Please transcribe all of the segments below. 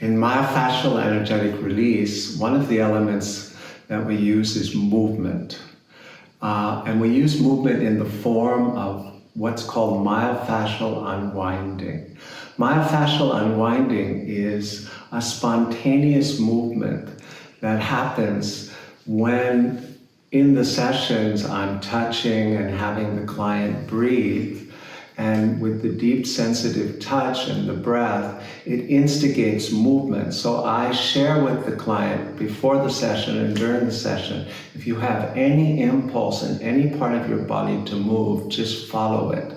In myofascial energetic release, one of the elements that we use is movement. And we use movement in the form of what's called myofascial unwinding. Myofascial unwinding is a spontaneous movement that happens when in the sessions I'm touching and having the client breathe. And with the deep sensitive touch and the breath, it instigates movement. So I share with the client before the session and during the session, if you have any impulse in any part of your body to move, just follow it.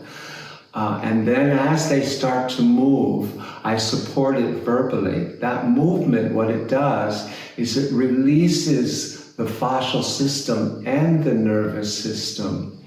And then as they start to move, I support it verbally. That movement, what it does is it releases the fascial system and the nervous system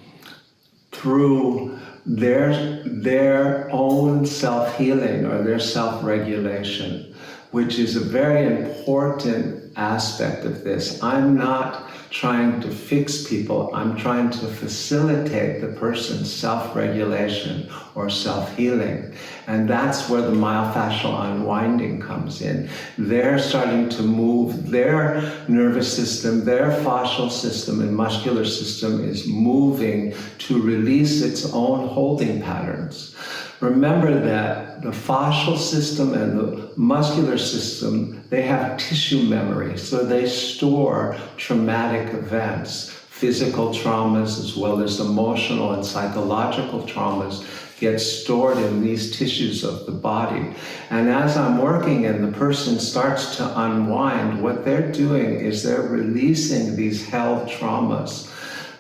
through their own self-healing or their self-regulation, which is a very important aspect of this. I'm not trying to fix people, I'm trying to facilitate the person's self-regulation or self-healing. And that's where the myofascial unwinding comes in. They're starting to move their nervous system, their fascial system and muscular system is moving to release its own holding patterns. Remember that the fascial system and the muscular system, they have tissue memory, so they store traumatic events, physical traumas as well as emotional and psychological traumas get stored in these tissues of the body. And as I'm working and the person starts to unwind, what they're doing is they're releasing these held traumas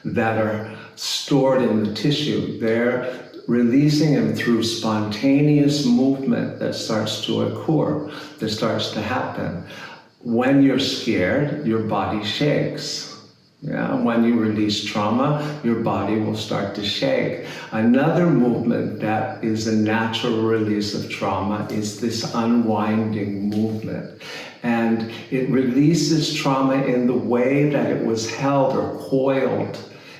that are stored in the tissue. They're releasing them through spontaneous movement that starts to occur, that starts to happen. When you're scared, your body shakes. Yeah, when you release trauma, your body will start to shake. Another movement that is a natural release of trauma is this unwinding movement. And it releases trauma in the way that it was held or coiled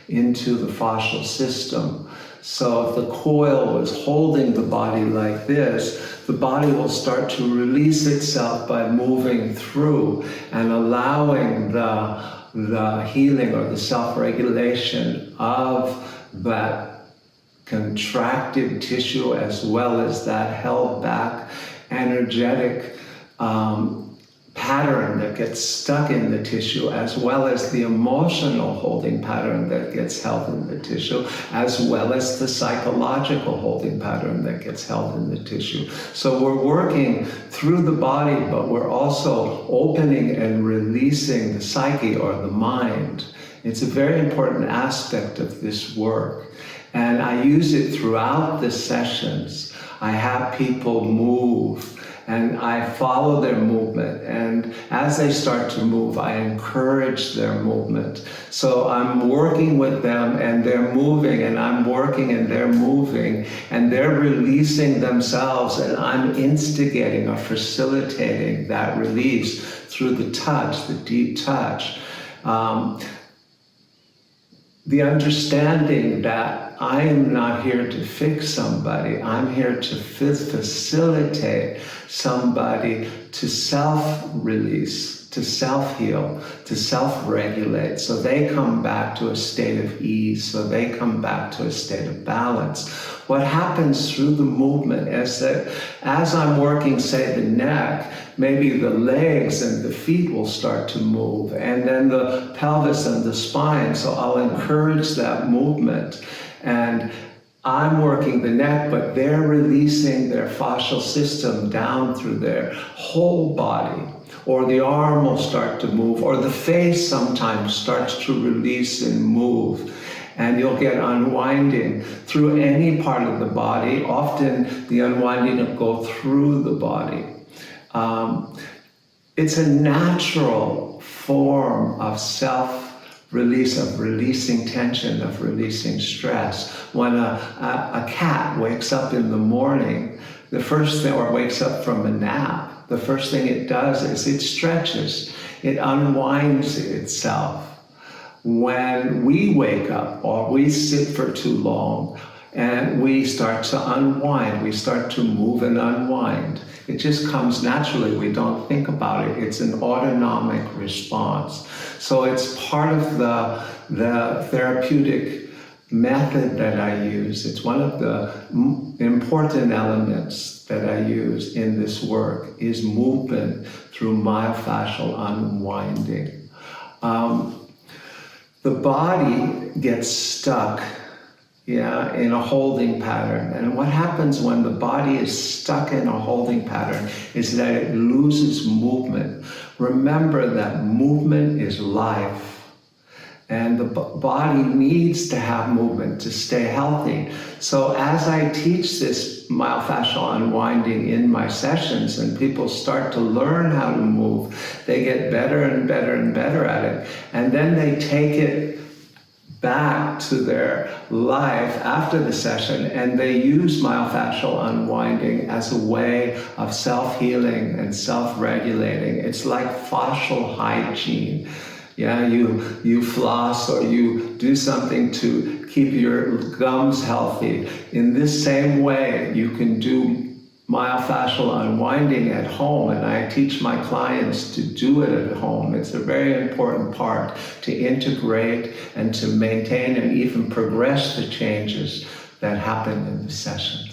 into the fascial system. So if the coil was holding the body like this, the body will start to release itself by moving through and allowing the healing or the self-regulation of that contracted tissue as well as that held back energetic pattern that gets stuck in the tissue, as well as the emotional holding pattern that gets held in the tissue, as well as the psychological holding pattern that gets held in the tissue. So we're working through the body, but we're also opening and releasing the psyche or the mind. It's a very important aspect of this work. And I use it throughout the sessions. I have people move and I follow their movement. And as they start to move, I encourage their movement. So I'm working with them and they're moving, and I'm working and they're moving, and they're releasing themselves, and I'm instigating or facilitating that release through the touch, the deep touch. The understanding that I am not here to fix somebody, I'm here to facilitate somebody to self-release, to self-heal, to self-regulate, so they come back to a state of ease, so they come back to a state of balance. What happens through the movement is that as I'm working, say, the neck, maybe the legs and the feet will start to move, and then the pelvis and the spine, so I'll encourage that movement. And I'm working the neck, but they're releasing their fascial system down through their whole body. Or the arm will start to move, or the face sometimes starts to release and move. And you'll get unwinding through any part of the body. Often the unwinding will go through the body. It's a natural form of self-release, of releasing tension, of releasing stress. When a cat wakes up in the morning, the first thing, or wakes up from a nap, the first thing it does is it stretches, it unwinds itself. When we wake up or we sit for too long and we start to unwind, we start to move and unwind, It just comes naturally. We don't think about it. It's an autonomic response. So it's part of the therapeutic method that I use. It's one of the important elements that I use in this work is movement through myofascial unwinding. The body gets stuck in a holding pattern. And what happens when the body is stuck in a holding pattern is that it loses movement. Remember that movement is life. And the body needs to have movement to stay healthy. So as I teach this myofascial unwinding in my sessions and people start to learn how to move, they get better and better and better at it. And then they take it back to their life after the session and they use myofascial unwinding as a way of self-healing and self-regulating. It's like fascial hygiene. Yeah, you floss or you do something to keep your gums healthy. In this same way, you can do myofascial unwinding at home, and I teach my clients to do it at home. It's a very important part to integrate and to maintain and even progress the changes that happen in the session.